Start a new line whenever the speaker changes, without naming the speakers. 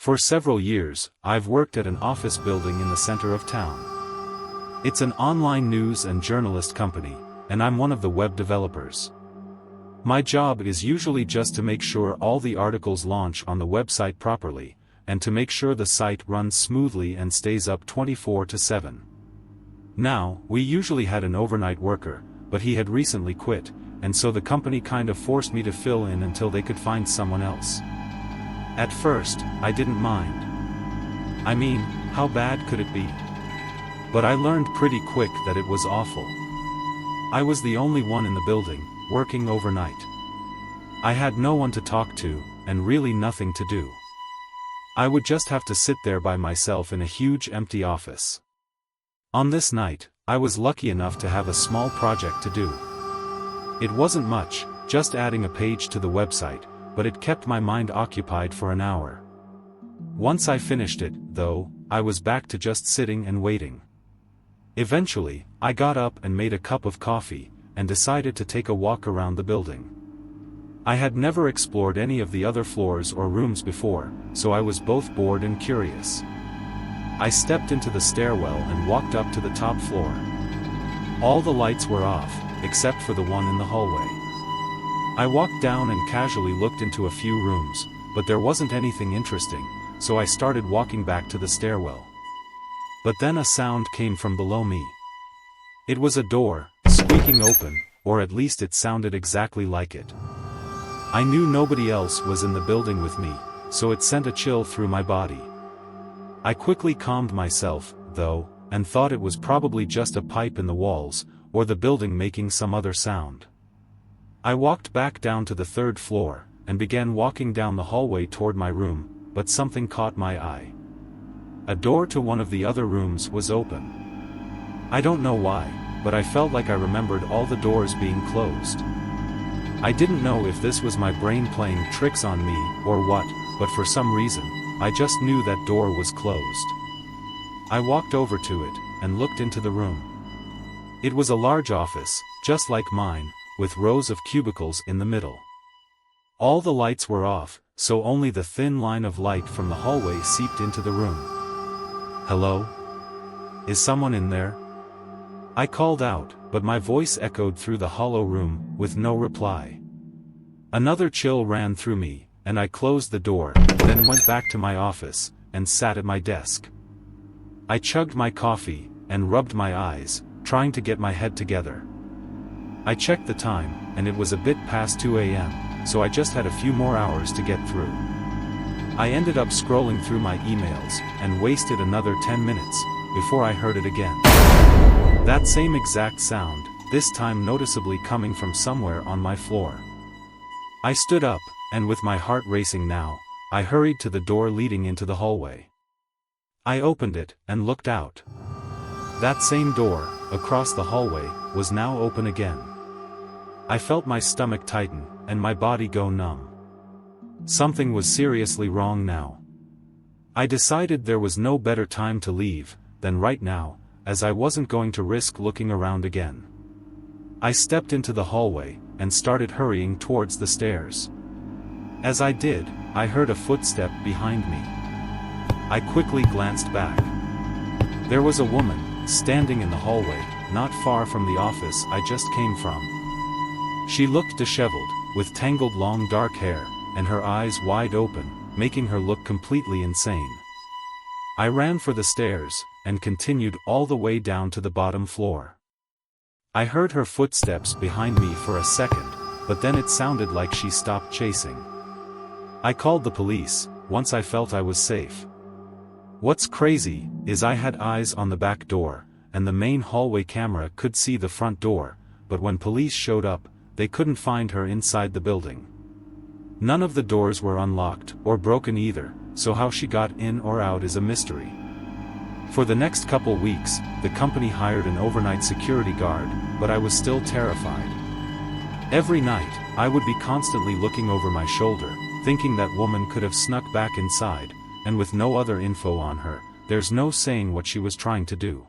For several years, I've worked at an office building in the center of town. It's an online news and journalist company, and I'm one of the web developers. My job is usually just to make sure all the articles launch on the website properly, and to make sure the site runs smoothly and stays up 24/7. Now, we usually had an overnight worker, but he had recently quit, and so the company kind of forced me to fill in until they could find someone else. At first, I didn't mind. I mean, how bad could it be? But I learned pretty quick that it was awful. I was the only one in the building, working overnight. I had no one to talk to, and really nothing to do. I would just have to sit there by myself in a huge empty office. On this night, I was lucky enough to have a small project to do. It wasn't much, just adding a page to the website, but it kept my mind occupied for an hour. Once I finished it, though, I was back to just sitting and waiting. Eventually, I got up and made a cup of coffee, and decided to take a walk around the building. I had never explored any of the other floors or rooms before, so I was both bored and curious. I stepped into the stairwell and walked up to the top floor. All the lights were off, except for the one in the hallway. I walked down and casually looked into a few rooms, but there wasn't anything interesting, so I started walking back to the stairwell. But then a sound came from below me. It was a door, squeaking open, or at least it sounded exactly like it. I knew nobody else was in the building with me, so it sent a chill through my body. I quickly calmed myself, though, and thought it was probably just a pipe in the walls, or the building making some other sound. I walked back down to the third floor, and began walking down the hallway toward my room, but something caught my eye. A door to one of the other rooms was open. I don't know why, but I felt like I remembered all the doors being closed. I didn't know if this was my brain playing tricks on me, or what, but for some reason, I just knew that door was closed. I walked over to it, and looked into the room. It was a large office, just like mine, with rows of cubicles in the middle. All the lights were off, so only the thin line of light from the hallway seeped into the room. "Hello? Is someone in there?" I called out, but my voice echoed through the hollow room, with no reply. Another chill ran through me, and I closed the door, then went back to my office, and sat at my desk. I chugged my coffee, and rubbed my eyes, trying to get my head together. I checked the time, and it was a bit past 2 a.m., so I just had a few more hours to get through. I ended up scrolling through my emails, and wasted another 10 minutes, before I heard it again. That same exact sound, this time noticeably coming from somewhere on my floor. I stood up, and with my heart racing now, I hurried to the door leading into the hallway. I opened it, and looked out. That same door, across the hallway, was now open again. I felt my stomach tighten, and my body go numb. Something was seriously wrong now. I decided there was no better time to leave than right now, as I wasn't going to risk looking around again. I stepped into the hallway, and started hurrying towards the stairs. As I did, I heard a footstep behind me. I quickly glanced back. There was a woman, standing in the hallway, not far from the office I just came from. She looked disheveled, with tangled long dark hair, and her eyes wide open, making her look completely insane. I ran for the stairs, and continued all the way down to the bottom floor. I heard her footsteps behind me for a second, but then it sounded like she stopped chasing. I called the police, once I felt I was safe. What's crazy, is I had eyes on the back door, and the main hallway camera could see the front door, but when police showed up, they couldn't find her inside the building. None of the doors were unlocked, or broken either, so how she got in or out is a mystery. For the next couple weeks, the company hired an overnight security guard, but I was still terrified. Every night, I would be constantly looking over my shoulder, thinking that woman could have snuck back inside, and with no other info on her, there's no saying what she was trying to do.